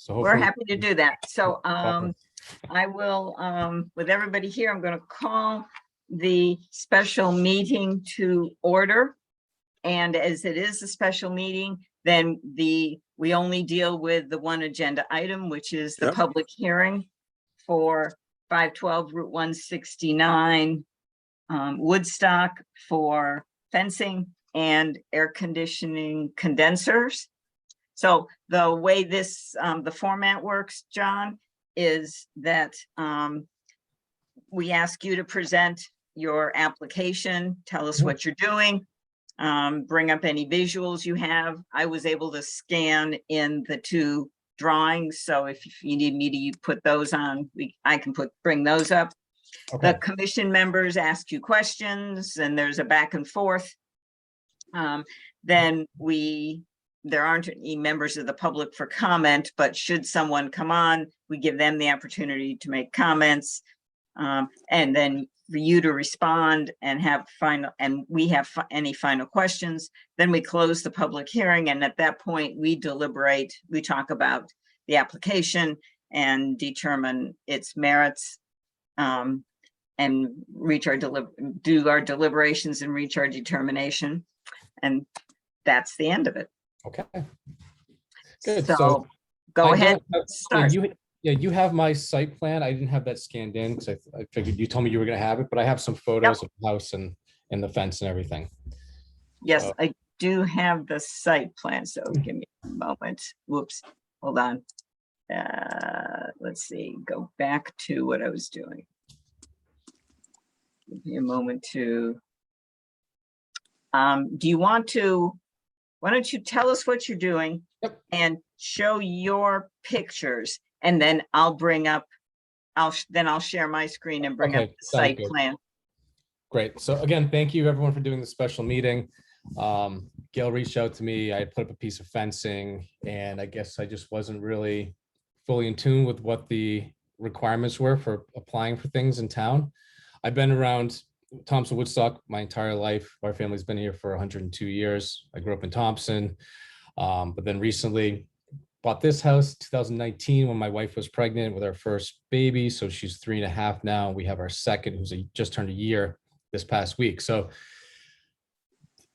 So We're hopefully. happy to do that. So I will, with everybody here, I'm going to call the special meeting to order. And as it is a special meeting, then we only deal with the one agenda item, which is the public hearing for 512 Route 169 Woodstock for fencing and air conditioning condensers. So the way this, the format works, John, is that we ask you to present your application, tell us what you're doing, bring up any visuals you have. I was able to scan in the two drawings, so if you need me to put those on, I can bring those up. Okay. The commission members ask you questions and there's a back and forth. Then there aren't any members of the public for comment, but should someone come on, we give them the opportunity to make comments. And then for you to respond and have we have any final questions, then we close the public hearing. And at that point we deliberate, we talk about the application and determine its merits, and do our deliberations and reach our determination. And that's the end of it. Okay. Good. So go ahead. Start. You have my site plan. I didn't have that scanned in because I figured you told me you were going to have it, but I have some photos of the house and the fence and everything. Yes, I do have the site plan. So give me a moment. Whoops. Hold on. Let's see. Go back to what I was doing. Give me a moment to. Do you want to? Why don't you tell us what you're doing and show your pictures, and then I'll bring up, I'll share my screen and bring up the site plan. Great. So again, thank you everyone for doing the special meeting. Gail reached out to me. I put up a piece of fencing, and I guess I just wasn't really fully in tune with what the requirements were for applying for things in town. I've been around Thompson Woodstock my entire life. Our family's been here for 102 years. I grew up in Thompson, but then recently bought this house 2019 when my wife was pregnant with our first baby. So she's 3.5 now. We have our second, who's just turned a year this past week. So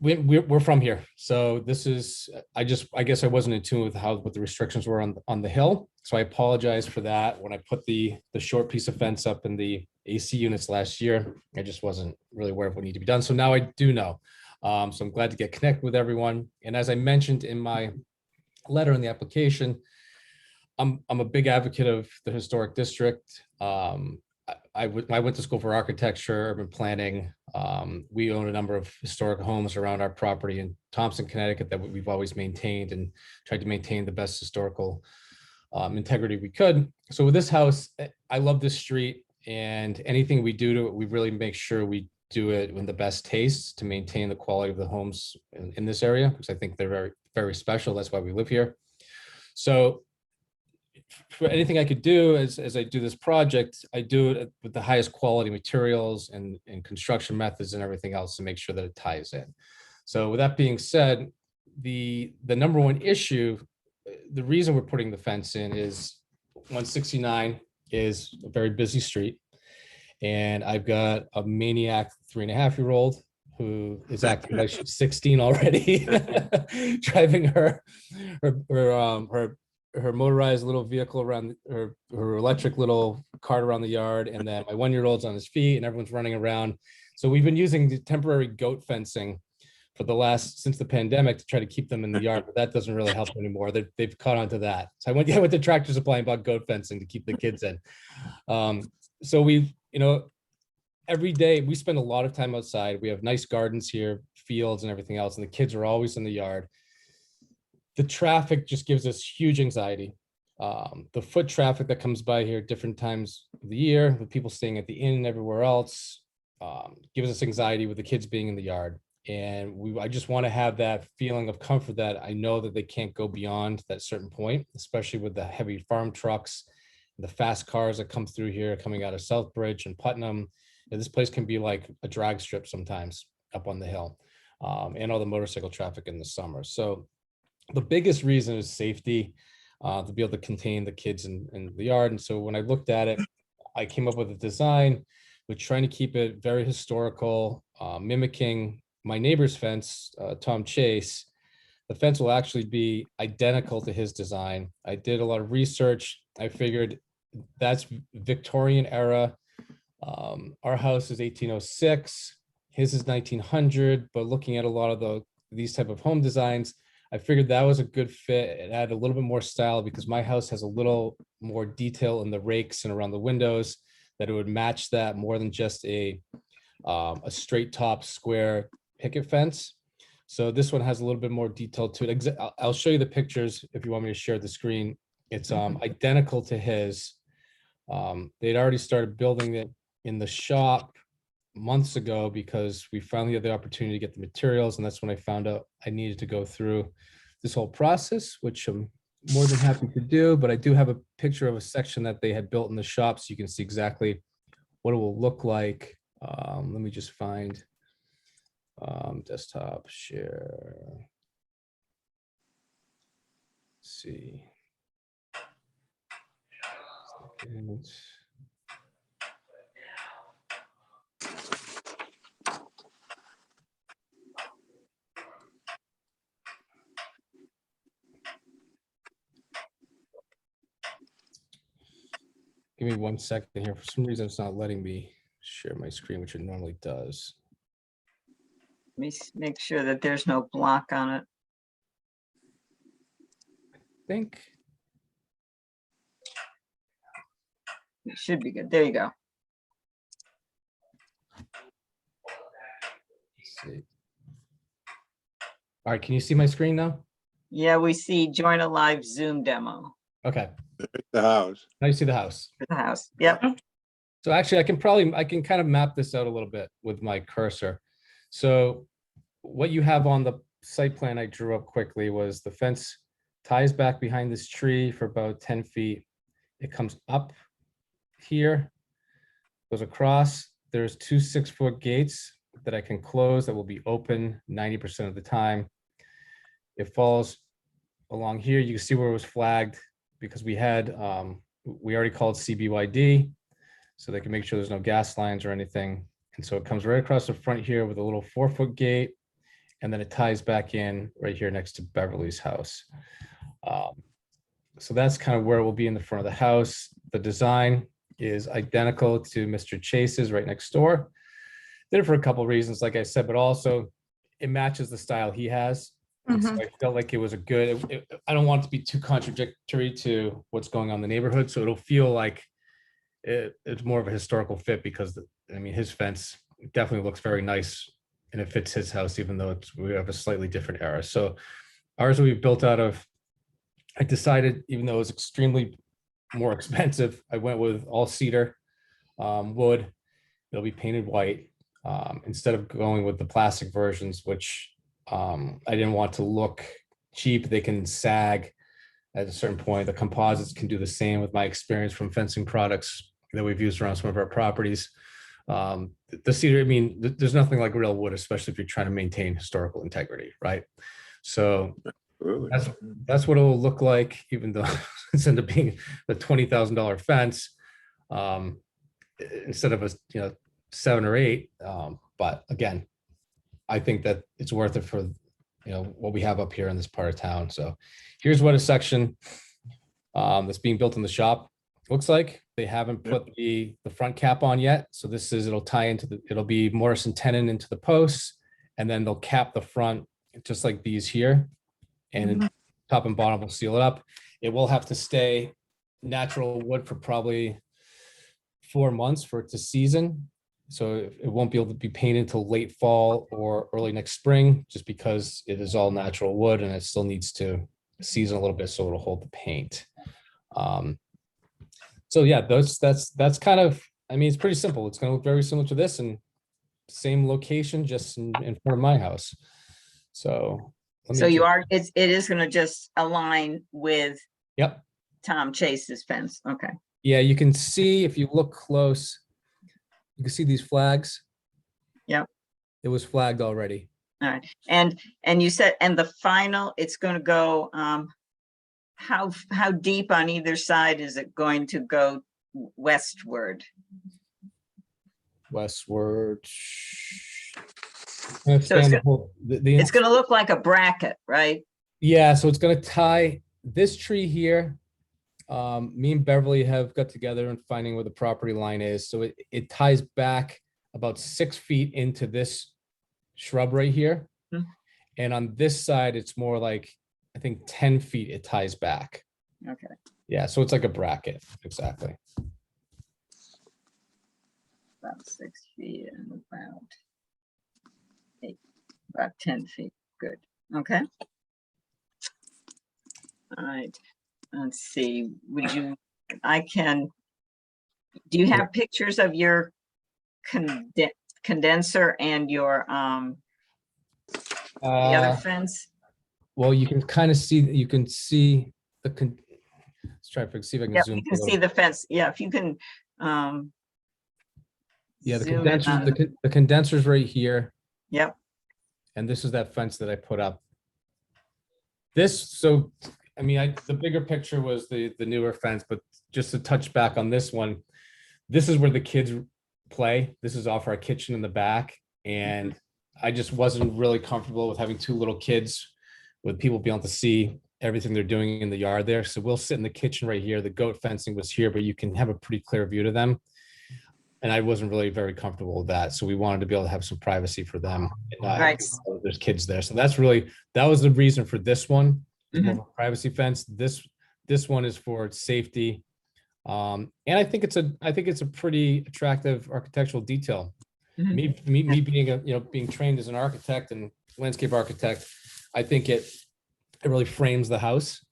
we're from here. So this is, I guess I wasn't in tune with what the restrictions were on the hill. So I apologize for that. When I put the short piece of fence up in the AC units last year, I just wasn't really aware of what needed to be done. So now I do know. So I'm glad to get connected with everyone. And as I mentioned in my letter in the application, I'm a big advocate of the historic district. I went to school for architecture, urban planning. We own a number of historic homes around our property in Thompson, Connecticut that we've always maintained and tried to maintain the best historical integrity we could. So with this house, I love this street, and anything we do to it, we really make sure we do it with the best taste to maintain the quality of the homes in this area, because I think they're very, very special. That's why we live here. So for anything I could do as I do this project, I do it with the highest quality materials and construction methods and everything else to make sure that it ties in. So with that being said, the number one issue, the reason we're putting the fence in is 169 is a very busy street. And I've got a maniac 3.5-year-old who is acting like she's 16 already, driving her motorized little vehicle around her electric little cart around the yard. And then my 1-year-old's on his feet and everyone's running around. So we've been using the temporary goat fencing since the pandemic to try to keep them in the yard, but that doesn't really help anymore. They've caught on to that. So I went to Tractor Supply and bought goat fencing to keep the kids in. So every day we spend a lot of time outside. We have nice gardens here, fields and everything else, and the kids are always in the yard. The traffic just gives us huge anxiety. The foot traffic that comes by here at different times of the year, with people staying at the inn and everywhere else, gives us anxiety with the kids being in the yard. And I just want to have that feeling of comfort that I know that they can't go beyond that certain point, especially with the heavy farm trucks, the fast cars that come through here, coming out of Southbridge and Putnam. This place can be like a drag strip sometimes up on the hill, and all the motorcycle traffic in the summer. So the biggest reason is safety. to be able to contain the kids in the yard. And so when I looked at it, I came up with a design with trying to keep it very historical, mimicking my neighbor's fence, Tom Chase. The fence will actually be identical to his design. I did a lot of research. I figured that's Victorian era. Our house is 1806. His is 1900. But looking at a lot of these type of home designs, I figured that was a good fit. It added a little bit more style because my house has a little more detail in the rakes and around the windows, that it would match that more than just a straight top square picket fence. So this one has a little bit more detail to it. I'll show you the pictures if you want me to share the screen. It's identical to his. They'd already started building it in the shop months ago because we finally had the opportunity to get the materials, and that's when I found out I needed to go through this whole process, which I'm more than happy to do. But I do have a picture of a section that they had built in the shop, so you can see exactly what it will look like. Let me just find desktop share. Let's see. Give me 1 second here. For some reason, it's not letting me share my screen, which it normally does. Let me make sure that there's no block on it. I think It should be good. There you go. let's see. All right, can you see my screen now? Yeah, we see join a live Zoom demo Okay, The house. now you see the house. for the house. Yep. So actually, I can kind of map this out a little bit with my cursor. So what you have on the site plan I drew up quickly was the fence ties back behind this tree for about 10 feet. It comes up here, goes across. There's 2 6-foot gates that I can close that will be open 90% of the time. It falls along here. You can see where it was flagged because we already called CBYD, so they can make sure there's no gas lines or anything. And so it comes right across the front here with a little 4-foot gate, and then it ties back in right here next to Beverly's house. So that's kind of where it will be in the front of the house. The design is identical to Mr. Chase's right next door. Did it for a couple of reasons, like I said, but also it matches the style he has. And so I felt like it was a good, I don't want it to be too contradictory to what's going on in the neighborhood. So it'll feel like it's more of a historical fit because I mean, his fence definitely looks very nice and it fits his house, even though we have a slightly different era. So ours will be built out of, I decided, even though it was extremely more expensive, I went with all cedar wood. It'll be painted white instead of going with the plastic versions, which I didn't want to look cheap. They can sag at a certain point. The composites can do the same with my experience from fencing products that we've used around some of our properties. The cedar, I mean, there's nothing like real wood, especially if you're trying to maintain historical integrity, right? So Really? that's what it will look like, even though it's ended up being the $20,000 fence instead of a 7 or 8. But again, I think that it's worth it for what we have up here in this part of town. So here's what a section that's being built in the shop looks like. They haven't put the front cap on yet. So it'll tie into it'll be Morrison tenon into the posts, and then they'll cap the front just like these here. And top and bottom will seal it up. It will have to stay natural wood for probably 4 months for it to season. So it won't be able to be painted until late fall or early next spring, just because it is all natural wood and it still needs to season a little bit so it'll hold the paint. So yeah, that's kind of, I mean, it's pretty simple. It's going to look very similar to this, and same location, just in front of my house. So So it is going to just align with Yep. Tom Chase's fence. Okay. Yeah, you can see if you look close, you can see these flags. Yep. It was flagged already. All right. And you said, and the final, it's going to go how deep on either side is it going to go westward? Westward. Gonna So it's span the gonna, whole- the- it's gonna look like a bracket, right? Yeah, so it's gonna tie this tree here. Me and Beverly have got together and finding where the property line is. So it ties back about 6 feet into this shrub right here. Hmm. And on this side, it's more like, I think 10 feet it ties back. Okay, Yeah, so it's like a bracket, exactly. about 6 feet and about 10 feet. Good. Okay. All right. Let's see. Would you? Do you have pictures of your condenser and your the other fence? Well, you can kind of see, let's try to see if I can Yeah, zoom. you a can see little. the fence. Yeah, if you can. Yeah, the zoom in condenser, on the condenser's right here. Yep. And this is that fence that I put up. So, I mean, the bigger picture was the newer fence, but just to touch back on this one, this is where the kids play. This is off our kitchen in the back. And I just wasn't really comfortable with having two little kids with people being able to see everything they're doing in the yard there. So we'll sit in the kitchen right here. The goat fencing was here, but you can have a pretty clear view to them. And I wasn't really very comfortable with that. So we wanted to be able to have some privacy for them. And not Right. there's kids there. So that was the reason for this one. It's more of a privacy fence. This one is for safety. And I think it's a pretty attractive architectural detail. Mhm. Me being being trained as an architect and landscape architect, I think it really frames the house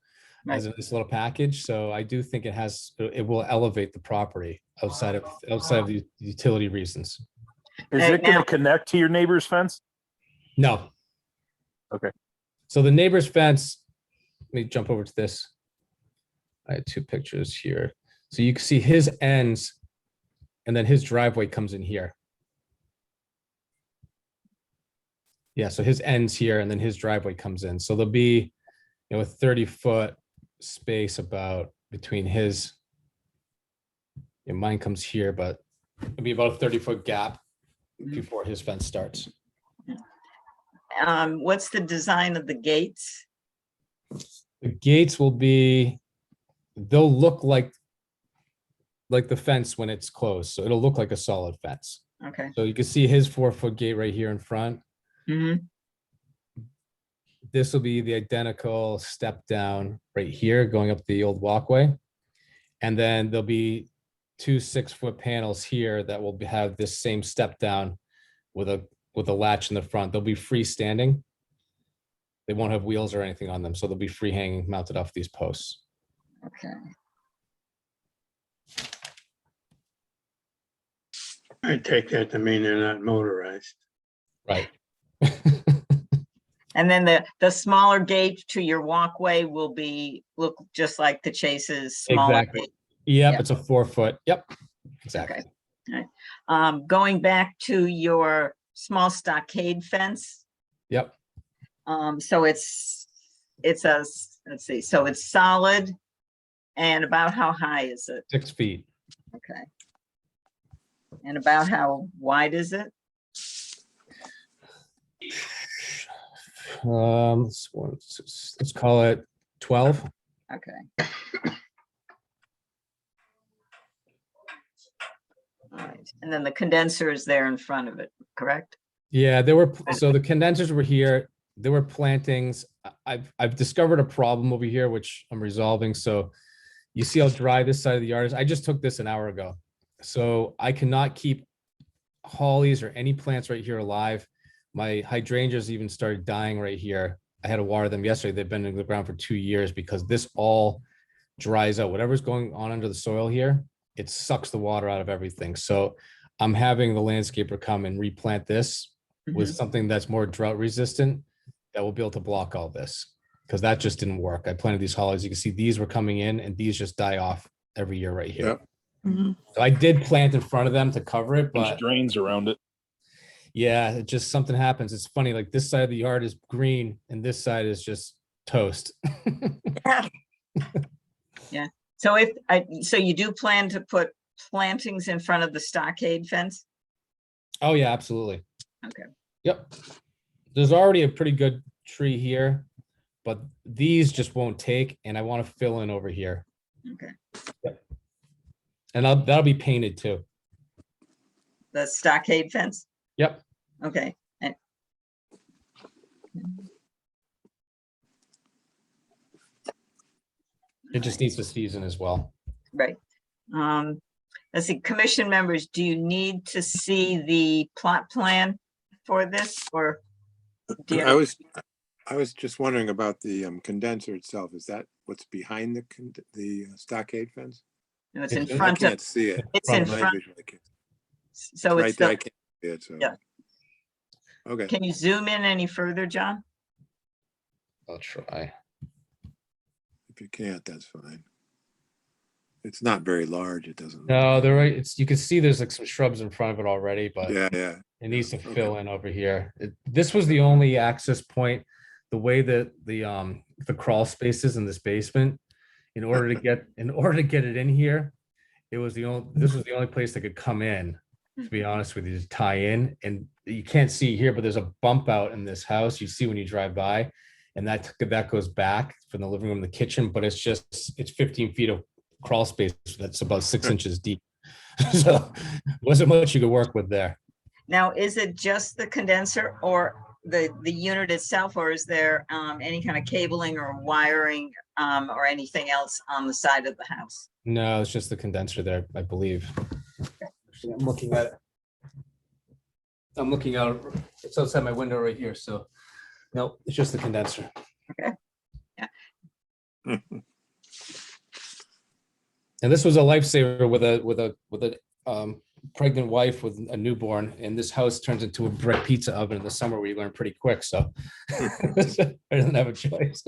Right. as this little package. So I do think it will elevate the property outside of the utility reasons. Is Hey, it going now- to connect to your neighbor's fence? No. Okay. So the neighbor's fence, let me jump over to this. I had two pictures here. So you can see his ends and then his driveway comes in here. Yeah, so his ends here and then his driveway comes in. So there'll be, a 30-foot space about between his, mine comes here, but it'll be about a 30-foot gap before his fence starts. What's the design of the gates? The gates they'll look like the fence when it's closed. So it'll look like a solid fence. Okay. So you can see his 4-foot gate right here in front. Mhm. This will be the identical step down right here, going up the old walkway. And then there'll be 2 6-foot panels here that will have this same step down with a latch in the front. They'll be freestanding. They won't have wheels or anything on them, so they'll be free hanging mounted off these posts. Okay. I take that to mean they're not motorized. Right. And then the smaller gate to your walkway will look just like the Chase's smaller Exactly. gate. Yep, Yeah. it's a 4-foot. Yep, exactly. Going back to your small stockade fence. Yep. So it's let's see, so it's solid and about how high is it? 6 feet. Okay. And about how wide is it? Let's call it 12. Okay. All right, and then the condenser is there in front of it, correct? Yeah, so the condensers were here. There were plantings. I've discovered a problem over here, which I'm resolving. So you see how dry this side of the yard is. I just took this an hour ago. So I cannot keep hollies or any plants right here alive. My hydrangeas even started dying right here. I had to water them yesterday. They've been in the ground for 2 years because this all dries out. Whatever's going on under the soil here, it sucks the water out of everything. So I'm having the landscaper come and replant this with something that's more drought resistant that will be able to block all this, because that just didn't work. I planted these hollies. You can see these were coming in and these just die off every year right here. Yep. So I did plant in front of them to cover it, There's but drains around it. yeah, it just something happens. It's funny, like this side of the yard is green and this side is just toast. So so you do plan to put plantings in front of the stockade fence? Oh, yeah, absolutely. Okay. Yep. There's already a pretty good tree here, but these just won't take, and I want to fill in over here. Okay. And that'll be painted too. The stockade fence? Yep. Okay. It just needs to season as well. Right. Let's see, commission members, do you need to see the plot plan for this or? do you- I was just wondering about the condenser itself. Is that what's behind the stockade fence? No, it's in It's- I front of, can't see it. it's in My front, vision, I can't- so Right it's there, I the, can't see it, so. Yeah. Okay, can you zoom in any further, John? I'll try. if you can't, that's fine. It's not very large, it doesn't. look No, like. they're right. You can see there's like some shrubs in front of it already, but Yeah, yeah. it needs to okay. fill in over here. This was the only access point, the way that the crawl spaces in this basement, in order to get it in here, this was the only place that could come in, to be honest with you, to tie in. And you can't see here, but there's a bump out in this house. You see when you drive by, and that goes back from the living room to the kitchen, but it's 15 feet of crawl space that's about 6 inches deep. So wasn't much you could work with there. Now, is it just the condenser or the unit itself, or is there any kind of cabling or wiring or anything else on the side of the house? No, it's just the condenser there, I believe. Actually, I'm looking at it. I'm looking out, it's outside my window right here, so no, it's just the condenser. And this was a lifesaver with a pregnant wife with a newborn, and this house turns into a brick pizza oven in the summer where you learn pretty quick, so I didn't have a choice.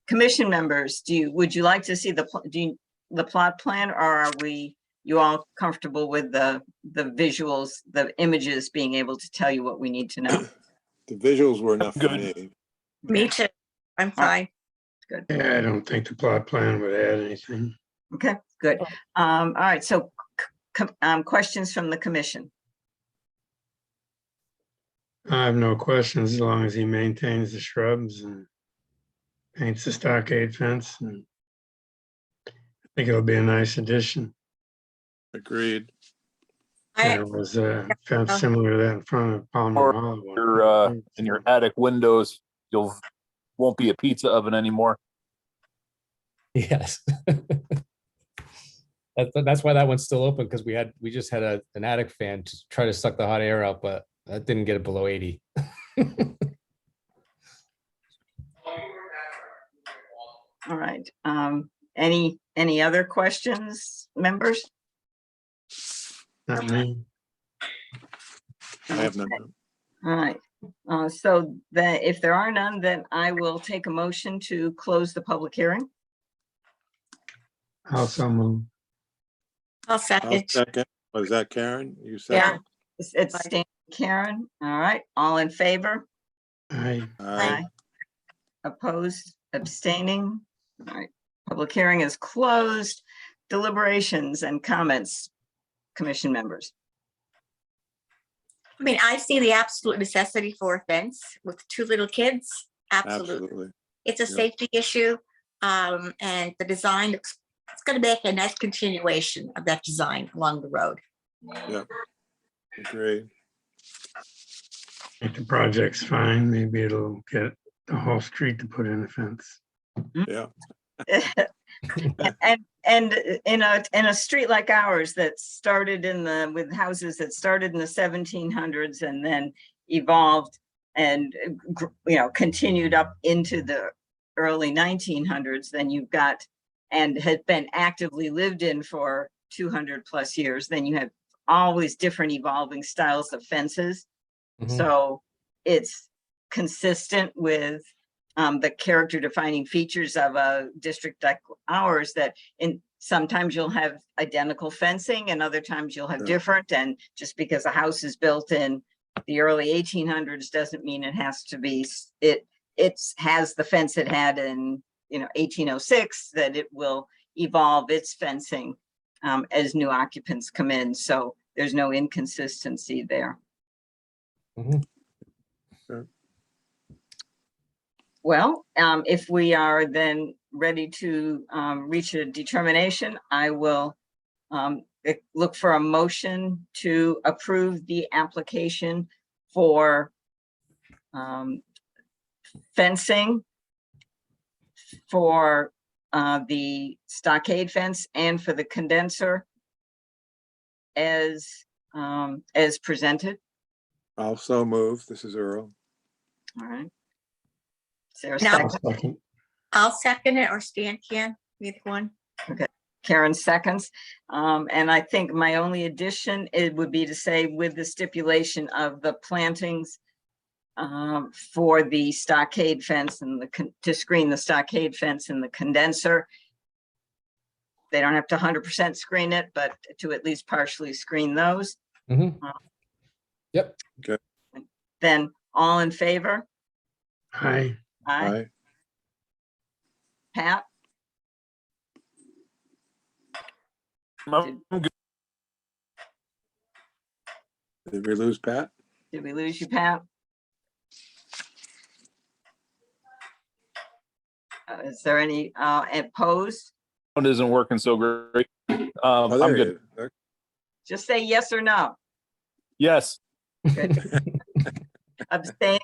Commission members, would you like to see the plot plan, or are you all comfortable with the visuals, the images being able to tell you what we need to know? The visuals were enough for Good. me. Me too. I'm fine. Yeah, I don't think the plot plan would add anything. Okay, good. All right, so questions from the commission? I have no questions as long as he maintains the shrubs and paints the stockade fence, and I think it'll be a nice addition. Agreed. There was a fence similar to that in front of Palmer Or Hall. in your attic windows, won't be a pizza oven anymore. Yes. That's why that one's still open, because we just had an attic fan to try to suck the hot air out, but that didn't get it below 80. All right, any other questions, members? Not me. I have none. All right, so that if there are none, then I will take a motion to close the public hearing. Also move. I'll I'll second. second. Was that Karen? You Yeah. second? It's Stan, Karen. All right, all in favor? Aye. Aye. Opposed, abstaining? All right, public hearing is closed. Deliberations and comments, commission members. I mean, I see the absolute necessity for a fence with 2 little kids. Absolutely. Absolutely. It's a Yeah. safety issue. And the design, it's going to make a nice continuation of that design along the road. Agreed. If the project's fine, maybe it'll get the whole street to put in a fence. Yeah. And in a street like ours that started with houses that started in the 1700s and then evolved and continued up into the early 1900s, then you've got, and had been actively lived in for 200 plus years, then you have always different evolving styles of fences. Mhm. So it's consistent with the character defining features of a district like ours, that sometimes you'll have identical fencing and other times you'll have Yeah. different. And just because a house is built in the early 1800s doesn't mean it has to be, has the fence it had in, 1806, that it will evolve its fencing as new occupants come in. So there's no inconsistency there. Mhm. Well, if we are then ready to reach a determination, I will look for a motion to approve the application for fencing for the stockade fence and for the condenser as presented. Also move. This is Earl. All right. Is there a Now- second? Second. I'll second it, or Stan can, either one. Karen seconds. And I think my only addition, it would be to say with the stipulation of the plantings for the stockade fence and to screen the stockade fence and the condenser. They don't have to 100% screen it, but to at least partially screen those. Mhm. Yep. Then all in favor? Aye. Aye. Aye. Pat? I'm good. Did we lose Pat? Did we lose you, Pat? Is there any opposed? One isn't working so great. Oh, I'm there he good. is. Just say yes or no. Yes. Abstain?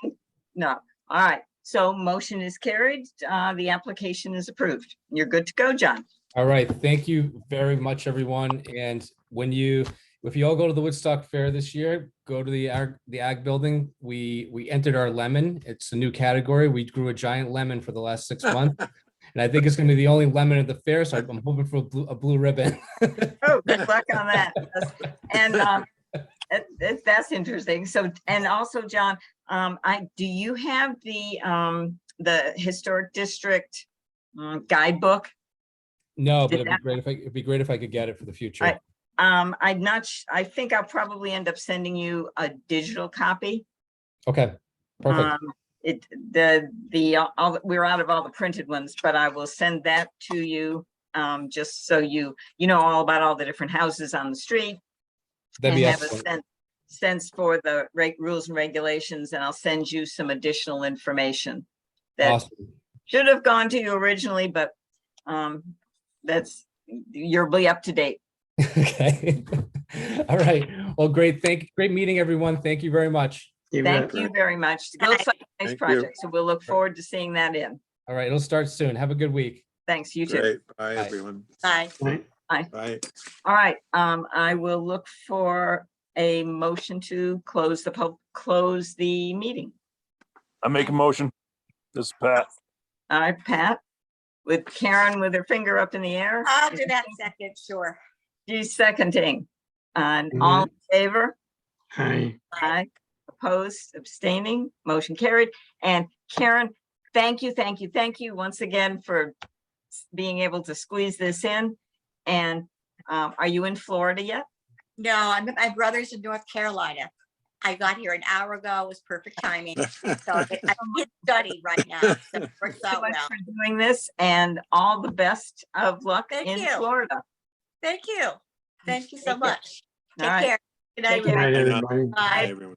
No. All right. So motion is carried. The application is approved. You're good to go, John. All right, thank you very much, everyone. And if you all go to the Woodstock Fair this year, go to the ag building. We entered our lemon. It's a new category. We grew a giant lemon for the last 6 months. And I think it's gonna be the only lemon at the fair, so I'm hoping for a blue ribbon. Oh, good luck on that. And that's interesting. So, and also, John, do you have the historic district guidebook? No, but Did it'd be great if I could get it for the future. Right. I think I'll probably end up sending you a digital copy. Okay, perfect. We're out of all the printed ones, but I will send that to you, just so you know all about all the different houses on the street. That'd And be have a excellent. sense for the rules and regulations, and I'll send you some additional information that Awesome. should have gone to you originally, but you'll be up to date. Okay. All right. Well, great. Great meeting, everyone. Thank you very much. Thank you very much. It looks like a nice Thank you. project, so we'll look forward to seeing that in. All right, it'll start soon. Have a good week. Thanks, you too. Great. Bye, Bye. everyone. Bye. Bye. All right, I will look for a motion to close the meeting. I make a motion. This is Pat. All right, Pat, with Karen with her finger up in the air. I'll do that second, sure. She's seconding. And all in favor? Aye. Aye. Opposed, abstaining, motion carried. And Karen, thank you once again for being able to squeeze this in. And are you in Florida yet? No, I'm at my brother's in North Carolina. I got here an hour ago. It was perfect timing. So I can study right now. So it works So out much well. for doing this, and all the best of luck Thank in you. Florida. Thank you. Thank you so Take care. much. All Take right. care. Good night, Take care. everybody. Good night, everybody. Bye. Everyone.